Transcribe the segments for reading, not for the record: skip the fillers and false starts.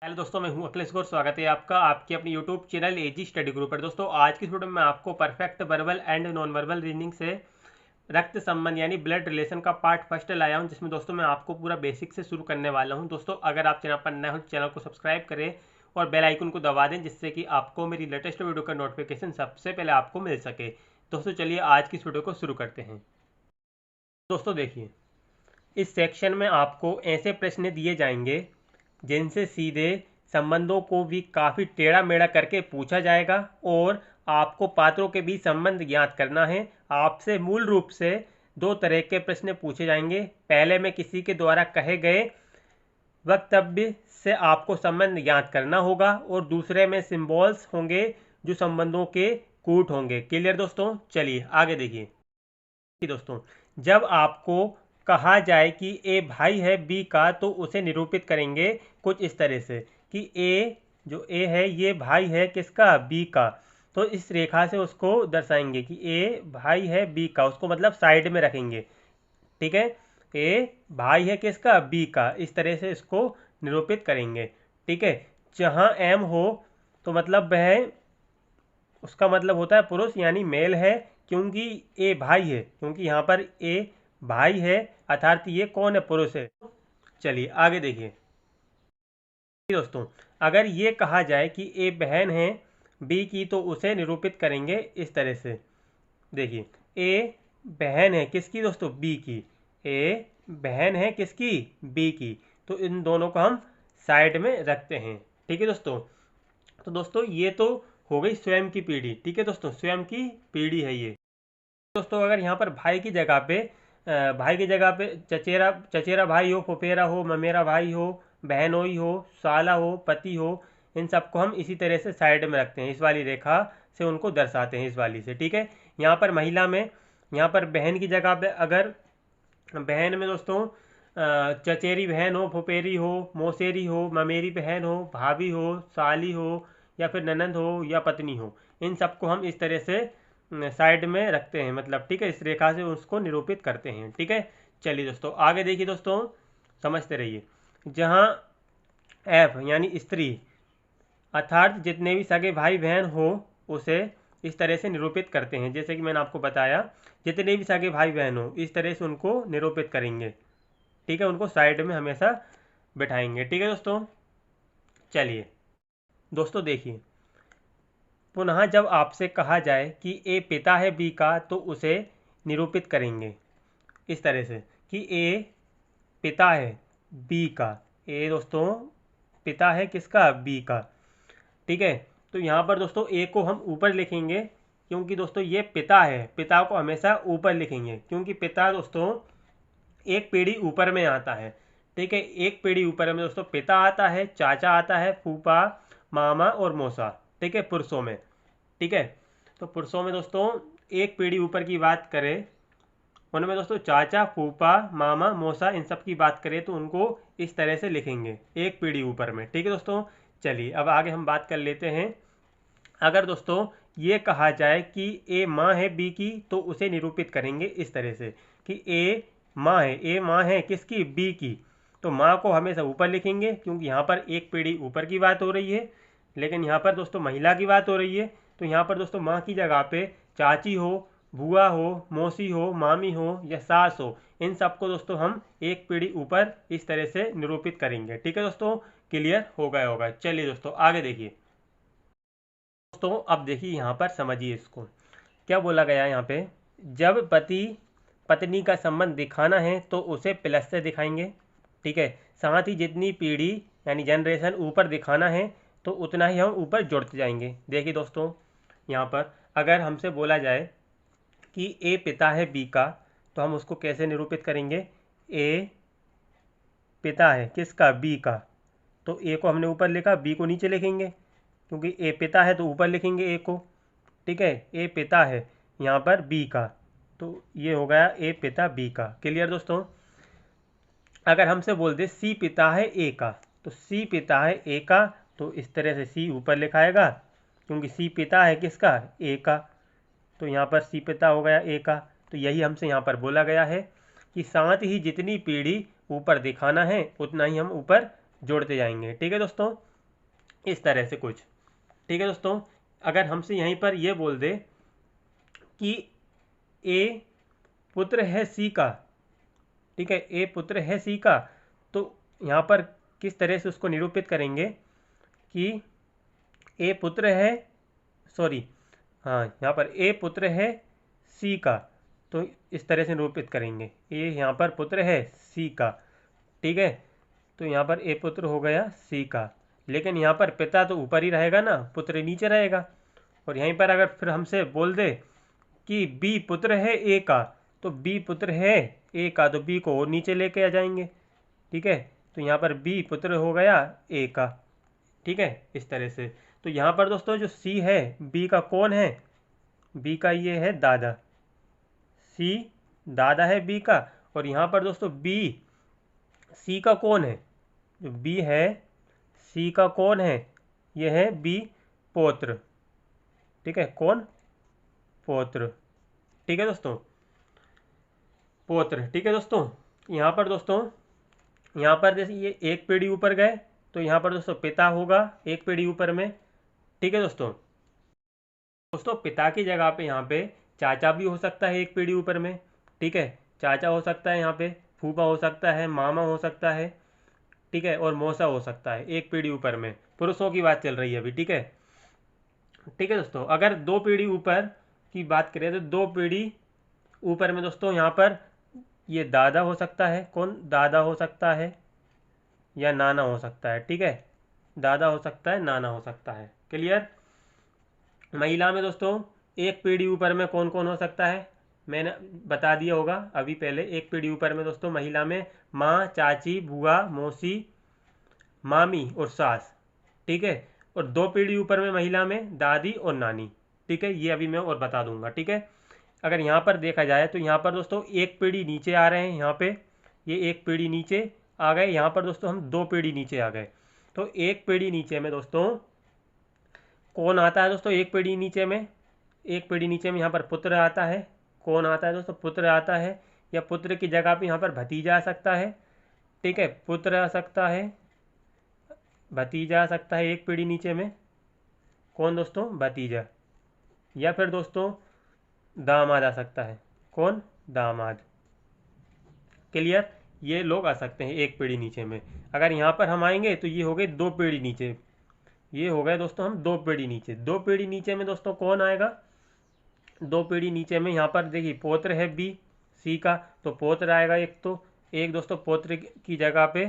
Hello दोस्तों, मैं हूं अखिलेश गौर। स्वागत है आपका आपके अपने यूट्यूब चैनल एजी स्टडी ग्रुप पर। दोस्तों, आज की इस वीडियो में मैं आपको perfect verbal and non verbal reasoning से रक्त संबंध यानी ब्लड रिलेशन का पार्ट फर्स्ट लाया हूं, जिसमें दोस्तों मैं आपको पूरा बेसिक से शुरू करने वाला हूं। दोस्तों, अगर आप चैनल पर नए हो तो चैनल को सब्सक्राइब करें और बेल आइकन को दबा दें, जिससे कि आपको मेरी लेटेस्ट वीडियो का नोटिफिकेशन सबसे पहले आपको मिल सके। दोस्तों, चलिए आज की इस वीडियो को शुरू करते हैं। दोस्तों देखिए, इस सेक्शन में आपको ऐसे प्रश्न दिए जाएंगे जिनसे सीधे संबंधों को भी काफ़ी टेढ़ा मेढ़ा करके पूछा जाएगा और आपको पात्रों के बीच संबंध ज्ञात करना है। आपसे मूल रूप से दो तरह के प्रश्न पूछे जाएंगे। पहले में किसी के द्वारा कहे गए वक्तव्य से आपको संबंध ज्ञात करना होगा और दूसरे में सिंबल्स होंगे जो संबंधों के कूट होंगे। क्लियर दोस्तों? चलिए आगे देखिए दोस्तों, जब आपको कहा जाए कि ए भाई है बी का, तो उसे निरूपित करेंगे कुछ इस तरह से कि ए जो ए है ये भाई है किसका? बी का। तो इस रेखा से उसको दर्शाएंगे कि ए भाई है बी का, उसको मतलब साइड में रखेंगे। ठीक है, ए भाई है किसका? बी का। इस तरह से इसको निरूपित करेंगे। ठीक है, जहाँ एम हो तो मतलब वह उसका मतलब होता है पुरुष यानी मेल है, क्योंकि ए भाई है, क्योंकि यहाँ पर ए भाई है अर्थात ये कौन है? पुरुष है। चलिए आगे देखिए दोस्तों, अगर ये कहा जाए कि ए बहन है बी की, तो उसे निरूपित करेंगे इस तरह से। देखिए, ए बहन है किसकी दोस्तों? बी की। ए बहन है किसकी? बी की। तो इन दोनों को हम साइड में रखते हैं। ठीक है दोस्तों, तो दोस्तों ये तो हो गई स्वयं की पीढ़ी। ठीक है दोस्तों, स्वयं की पीढ़ी है ये। दोस्तों, अगर यहाँ पर भाई की जगह पे चचेरा चचेरा भाई हो, फुफेरा हो, ममेरा भाई हो, बहनोई हो, साला हो, पति हो, इन सबको हम इसी तरह से साइड में रखते हैं। इस वाली रेखा से उनको दर्शाते हैं, इस वाली से। ठीक है, यहाँ पर महिला में, यहाँ पर बहन की जगह पे अगर बहन में दोस्तों चचेरी बहन हो, फुफेरी हो, मौसेरी हो, ममेरी बहन हो, भाभी हो, साली हो, या फिर ननंद हो या पत्नी हो, इन सबको हम इस तरह से साइड में रखते हैं। मतलब ठीक है, इस रेखा से उसको निरूपित करते हैं। ठीक है, चलिए दोस्तों आगे देखिए दोस्तों, समझते रहिए। जहाँ एफ यानी स्त्री अर्थात जितने भी सगे भाई बहन हो उसे इस तरह से निरूपित करते हैं। जैसे कि मैंने आपको बताया, जितने भी सगे भाई बहन हो इस तरह से उनको निरूपित करेंगे। ठीक है, उनको साइड में हमेशा बिठाएंगे। ठीक है दोस्तों, चलिए दोस्तों देखिए, पुनः जब आपसे कहा जाए कि ए पिता है बी का, तो उसे निरूपित करेंगे इस तरह से कि ए पिता है बी का। ए दोस्तों पिता है किसका? बी का। ठीक है, तो यहाँ पर दोस्तों ए को हम ऊपर लिखेंगे, क्योंकि दोस्तों ये पिता है। पिता को हमेशा ऊपर लिखेंगे, क्योंकि पिता दोस्तों एक पीढ़ी ऊपर में आता है। ठीक है, एक पीढ़ी ऊपर में दोस्तों पिता आता है, चाचा आता है, फूफा, मामा और मौसा। ठीक है, पुरुषों में। ठीक है, तो पुरुषों में दोस्तों एक पीढ़ी ऊपर की बात करें, उनमें दोस्तों चाचा, फूफा, मामा, मौसा, इन सब की बात करें तो उनको इस तरह से लिखेंगे एक पीढ़ी ऊपर में। ठीक है दोस्तों, चलिए अब आगे हम बात कर लेते हैं। अगर दोस्तों ये कहा जाए कि ए माँ है बी की, तो उसे निरूपित करेंगे इस तरह से कि ए माँ है। ए माँ है किसकी? बी की। तो माँ को हमेशा ऊपर लिखेंगे, क्योंकि यहाँ पर एक पीढ़ी ऊपर की बात हो रही है, लेकिन यहाँ पर दोस्तों महिला की बात हो रही है। तो यहाँ पर दोस्तों माँ की जगह पे चाची हो, बुआ हो, मौसी हो, मामी हो या सास हो, इन सबको दोस्तों हम एक पीढ़ी ऊपर इस तरह से निरूपित करेंगे। ठीक है दोस्तों, क्लियर हो गया होगा। चलिए दोस्तों आगे देखिए दोस्तों, अब देखिए यहाँ पर समझिए इसको क्या बोला गया है। यहाँ पे जब पति पत्नी का संबंध दिखाना है तो उसे प्लस से दिखाएंगे। ठीक है, साथ ही जितनी पीढ़ी यानी जनरेशन ऊपर दिखाना है तो उतना ही हम ऊपर जोड़ते जाएंगे। देखिए दोस्तों, यहाँ पर अगर हमसे बोला जाए कि ए पिता है बी का, तो हम उसको कैसे निरूपित करेंगे? ए पिता है किसका? बी का। तो ए को हमने ऊपर लिखा, बी को नीचे लिखेंगे, क्योंकि ए पिता है तो ऊपर लिखेंगे ए को। ठीक है, ए पिता है यहाँ पर बी का, तो ये हो गया ए पिता बी का। क्लियर दोस्तों? अगर हमसे बोल दे सी पिता है ए का, तो सी पिता है ए का, तो इस तरह से सी ऊपर लिखाएगा, क्योंकि सी पिता है किसका? ए का। तो यहाँ पर सी पिता हो गया ए का। तो यही हमसे यहाँ पर बोला गया है कि साथ ही जितनी पीढ़ी ऊपर दिखाना है उतना ही हम ऊपर जोड़ते जाएंगे। ठीक है दोस्तों, इस तरह से कुछ। ठीक है दोस्तों, अगर हमसे यहीं पर ये बोल दे कि ए पुत्र है सी का, ठीक है, ए पुत्र है सी का, तो यहाँ पर किस तरह से उसको निरूपित करेंगे कि ए पुत्र है, सॉरी, हाँ, यहाँ पर ए पुत्र है सी का, तो इस तरह से निरूपित करेंगे, ए यहाँ पर पुत्र है सी का। ठीक है, तो यहाँ पर ए पुत्र हो गया सी का, लेकिन यहाँ पर पिता तो ऊपर ही रहेगा ना, पुत्र नीचे रहेगा। और यहीं पर अगर फिर हमसे बोल दे कि बी पुत्र है ए का, तो बी पुत्र है ए का, तो बी को और नीचे लेके आ जाएंगे। ठीक है, तो यहाँ पर बी पुत्र हो गया ए का। ठीक है, इस तरह से। तो यहाँ पर दोस्तों जो सी है, बी का कौन है, बी का ये है दादा, सी दादा है बी का। और यहाँ पर दोस्तों बी सी का कौन है, जो बी है सी का कौन है, यह है बी पौत्र। ठीक है, कौन, पौत्र। ठीक है दोस्तों, पौत्र। ठीक है दोस्तों, यहाँ पर दोस्तों, यहाँ पर जैसे ये एक पीढ़ी ऊपर गए, तो यहाँ पर दोस्तों पिता होगा एक पीढ़ी ऊपर में। ठीक है दोस्तों, पिता की जगह पे यहाँ पे चाचा भी हो सकता है एक पीढ़ी ऊपर में। ठीक है, चाचा हो सकता है यहाँ पे, फूफा हो सकता है, मामा हो सकता है। ठीक है, और मौसा हो सकता है एक पीढ़ी ऊपर में। पुरुषों की बात चल रही है अभी। ठीक है, ठीक है दोस्तों, अगर दो पीढ़ी ऊपर की बात करें तो दो पीढ़ी ऊपर में दोस्तों यहाँ पर ये दादा हो सकता है, कौन, दादा हो सकता है या नाना हो सकता है। ठीक है, दादा हो सकता है, नाना हो सकता है। क्लियर। महिला में दोस्तों एक पीढ़ी ऊपर में कौन कौन हो सकता है, मैंने बता दिया होगा अभी पहले। एक पीढ़ी ऊपर में दोस्तों महिला में माँ, चाची, बुआ, मौसी, मामी और सास। ठीक है, और दो पीढ़ी ऊपर में महिला में दादी और नानी। ठीक है, ये अभी मैं और बता दूंगा। ठीक है, अगर यहाँ पर देखा जाए तो यहाँ पर दोस्तों एक पीढ़ी नीचे आ रहे हैं, यहाँ पे ये एक पीढ़ी नीचे आ गए, यहाँ पर दोस्तों हम दो पीढ़ी नीचे आ गए। तो एक पीढ़ी नीचे में दोस्तों कौन आता है दोस्तों, एक पीढ़ी नीचे में, एक पीढ़ी नीचे में यहाँ पर पुत्र आता है। कौन आता है दोस्तों, पुत्र आता है, या पुत्र की जगह पे यहाँ पर भतीजा आ सकता है। ठीक है, पुत्र आ सकता है, भतीजा आ सकता है एक पीढ़ी नीचे में। कौन दोस्तों, भतीजा। या फिर दोस्तों दामाद आ सकता है, कौन, दामाद। क्लियर, ये लोग आ सकते हैं एक पीढ़ी नीचे में। अगर यहाँ पर हम आएंगे तो ये हो गए दो पीढ़ी नीचे, ये हो गए दोस्तों हम दो पीढ़ी नीचे। दो पीढ़ी नीचे में दोस्तों कौन आएगा, दो पीढ़ी नीचे में यहाँ पर देखिए पौत्र है बी सी का, तो पौत्र आएगा एक। तो एक दोस्तों पौत्र की जगह पे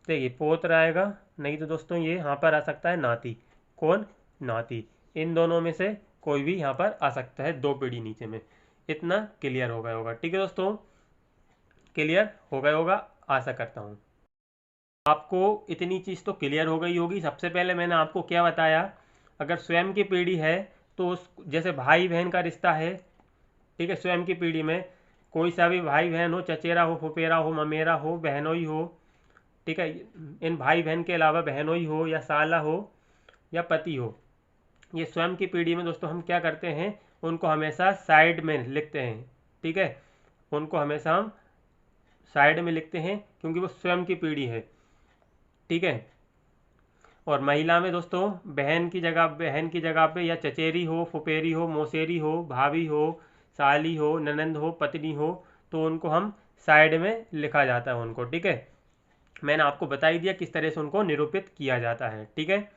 देखिए पौत्र आएगा, नहीं तो दोस्तों ये यहाँ पर आ सकता है नाती। कौन, नाती। इन दोनों में से कोई भी यहाँ पर आ सकता है दो पीढ़ी नीचे में। इतना क्लियर हो गया होगा। ठीक है दोस्तों, क्लियर हो गया होगा, आशा करता हूँ आपको इतनी चीज़ तो क्लियर हो गई होगी। सबसे पहले मैंने आपको क्या बताया, अगर स्वयं की पीढ़ी है तो उस जैसे भाई बहन का रिश्ता है। ठीक है, स्वयं की पीढ़ी में कोई सा भी भाई बहन हो, चचेरा हो, फुफेरा हो, ममेरा हो, बहनोई हो। ठीक है, इन भाई बहन के अलावा बहनोई हो या साला हो या पति हो, ये स्वयं की पीढ़ी में दोस्तों हम क्या करते हैं, उनको हमेशा साइड में लिखते हैं। ठीक है, उनको हमेशा हम साइड में लिखते हैं क्योंकि वो स्वयं की पीढ़ी है। ठीक है, और महिला में दोस्तों बहन की जगह पे या चचेरी हो, फुफेरी हो, मौसेरी हो, भाभी हो, साली हो, ननंद हो, पत्नी हो, तो उनको हम साइड में लिखा जाता है उनको। ठीक है, मैंने आपको बता ही दिया किस तरह से उनको निरूपित किया जाता है। ठीक है,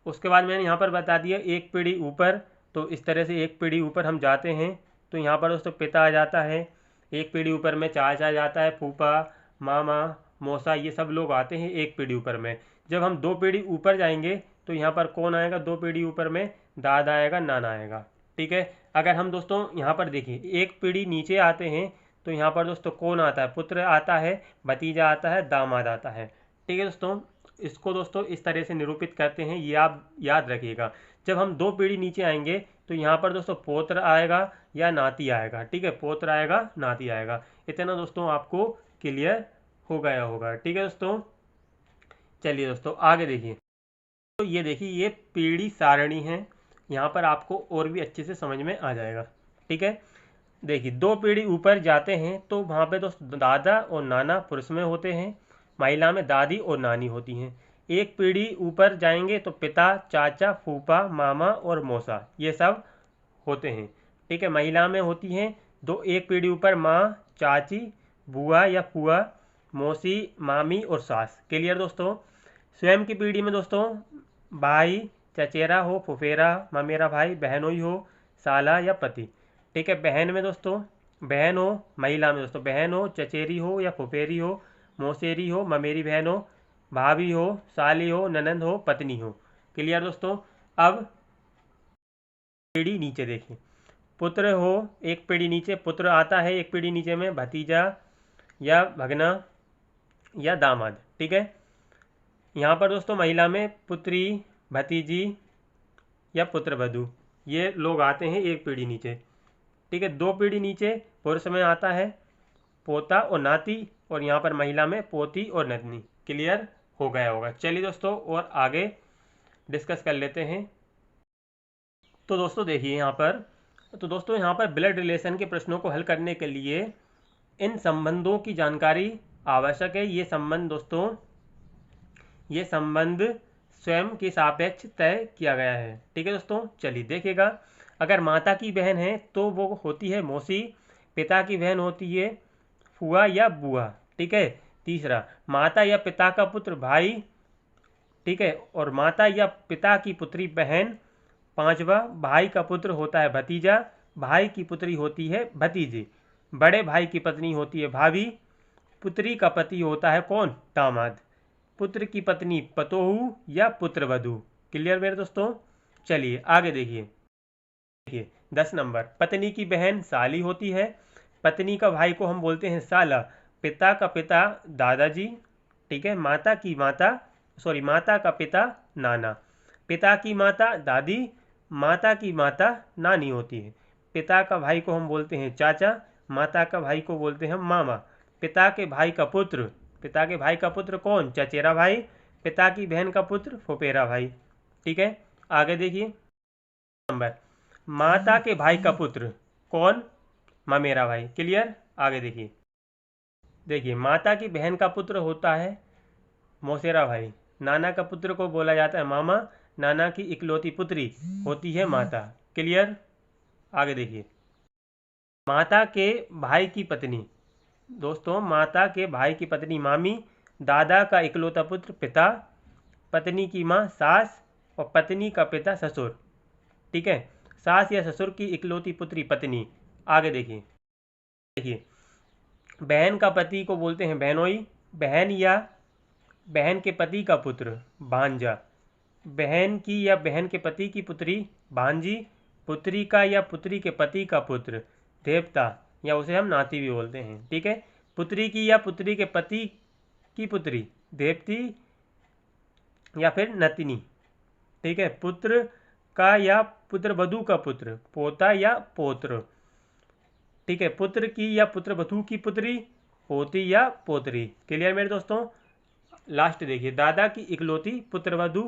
उसके बाद मैंने यहाँ पर बता दिया एक पीढ़ी ऊपर, तो इस तरह से एक पीढ़ी ऊपर हम जाते हैं तो यहाँ पर दोस्तों पिता आ जाता है। एक पीढ़ी ऊपर में चाचा आ जाता है, फूफा, मामा, मौसा, ये सब लोग आते हैं एक पीढ़ी ऊपर में। जब हम दो पीढ़ी ऊपर जाएंगे तो यहाँ पर कौन आएगा, दो पीढ़ी ऊपर में दादा आएगा, नाना आएगा। ठीक है, अगर हम दोस्तों यहाँ पर देखिए एक पीढ़ी नीचे आते हैं तो यहाँ पर दोस्तों कौन आता है, पुत्र आता है, भतीजा आता है, दामाद आता है। ठीक है दोस्तों, इसको दोस्तों इस तरह से निरूपित करते हैं, ये आप याद रखिएगा। जब हम दो पीढ़ी नीचे आएंगे तो यहाँ पर दोस्तों पौत्र आएगा या नाती आएगा। ठीक है, पौत्र आएगा, नाती आएगा। इतना दोस्तों आपको क्लियर हो गया होगा। ठीक है दोस्तों, चलिए दोस्तों आगे देखिए। तो ये देखिए ये पीढ़ी सारणी है, यहाँ पर आपको और भी अच्छे से समझ में आ जाएगा। ठीक है, देखिए दो पीढ़ी ऊपर जाते हैं तो वहाँ पे दोस्तों दादा और नाना पुरुष में होते हैं, महिला में दादी और नानी होती हैं। एक पीढ़ी ऊपर जाएंगे तो पिता, चाचा, फूफा, मामा और मौसा ये सब होते हैं। ठीक है, महिला में होती हैं दो, एक पीढ़ी ऊपर माँ, चाची, बुआ या फुआ, मौसी, मामी और सास। क्लियर दोस्तों। स्वयं की पीढ़ी में दोस्तों भाई, चचेरा हो, फुफेरा, ममेरा भाई, बहनोई हो, साला या पति। ठीक है, बहन में दोस्तों बहन हो, महिला में दोस्तों बहन हो, चचेरी हो या फुफेरी हो, मौसेरी हो, ममेरी बहन हो, भाभी हो, साली हो, ननंद हो, पत्नी हो। क्लियर दोस्तों। अब पीढ़ी नीचे देखिए, पुत्र हो, एक पीढ़ी नीचे पुत्र आता है, एक पीढ़ी नीचे में भतीजा या भगना या दामाद। ठीक है, यहाँ पर दोस्तों महिला में पुत्री, भतीजी या पुत्रवधू ये लोग आते हैं एक पीढ़ी नीचे। ठीक है, दो पीढ़ी नीचे पुरुष में आता है पोता और नाती, और यहाँ पर महिला में पोती और नतनी। क्लियर हो गया होगा। चलिए दोस्तों और आगे डिस्कस कर लेते हैं। तो दोस्तों देखिए यहाँ पर ब्लड रिलेशन के प्रश्नों को हल करने के लिए इन संबंधों की जानकारी आवश्यक है। ये संबंध स्वयं के सापेक्ष तय किया गया है। ठीक है दोस्तों, चलिए देखिएगा। अगर माता की बहन है तो वो होती है मौसी, पिता की बहन होती है फुआ या बुआ। ठीक है, तीसरा माता या पिता का पुत्र भाई। ठीक है, और माता या पिता की पुत्री बहन। पांचवा भाई का पुत्र होता है भतीजा, भाई की पुत्री होती है भतीजी, बड़े भाई की पत्नी होती है भाभी, पुत्री का पति होता है कौन, दामाद, पुत्र की पत्नी पतोहू या पुत्रवधू। क्लियर मेरे दोस्तों। चलिए आगे देखिए 10 नंबर, पत्नी की बहन साली होती है, पत्नी का भाई को हम बोलते हैं साला, पिता का पिता दादाजी। ठीक है, माता का पिता नाना, पिता की माता दादी, माता की माता नानी होती है। पिता का भाई को हम बोलते हैं चाचा, माता का भाई को बोलते हैं मामा, पिता के भाई का पुत्र कौन, चचेरा भाई, पिता की बहन का पुत्र फुफेरा भाई। ठीक है, आगे देखिए नंबर, माता के भाई का पुत्र कौन, ममेरा भाई। क्लियर, आगे देखिए माता की बहन का पुत्र होता है मौसेरा भाई, नाना का पुत्र को बोला जाता है मामा, नाना की इकलौती पुत्री होती है माता। क्लियर, आगे देखिए माता के भाई की पत्नी दोस्तों, माता के भाई की पत्नी मामी, दादा का इकलौता पुत्र पिता, पत्नी की माँ सास और पत्नी का पिता ससुर। ठीक है, सास या ससुर की इकलौती पुत्री पत्नी। आगे देखिए बहन का पति को बोलते हैं बहनोई, बहन या बहन के पति का पुत्र भांजा, बहन की या बहन के पति की पुत्री भांजी, पुत्री का या पुत्री के पति का पुत्र देवता या उसे हम नाती भी बोलते हैं। ठीक है, पुत्री की या पुत्री के पति की पुत्री देवती या फिर नतिनी। ठीक है, पुत्र का या पुत्रवधू का पुत्र पोता या पौत्र। ठीक है, पुत्र की या पुत्रवधू की पुत्री पोती या पोत्री। क्लियर मेरे दोस्तों। लास्ट देखिए दादा की इकलौती पुत्रवधू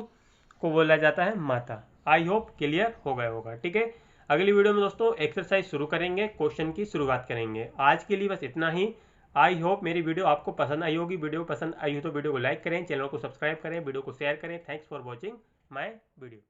को बोला जाता है माता। आई होप क्लियर हो गया होगा। ठीक है, अगली वीडियो में दोस्तों एक्सरसाइज शुरू करेंगे, क्वेश्चन की शुरुआत करेंगे। आज के लिए बस इतना ही। आई होप मेरी वीडियो आपको पसंद आई होगी। वीडियो पसंद आई हो तो वीडियो को लाइक करें, चैनल को सब्सक्राइब करें, वीडियो को शेयर करें। Thanks for watching my video.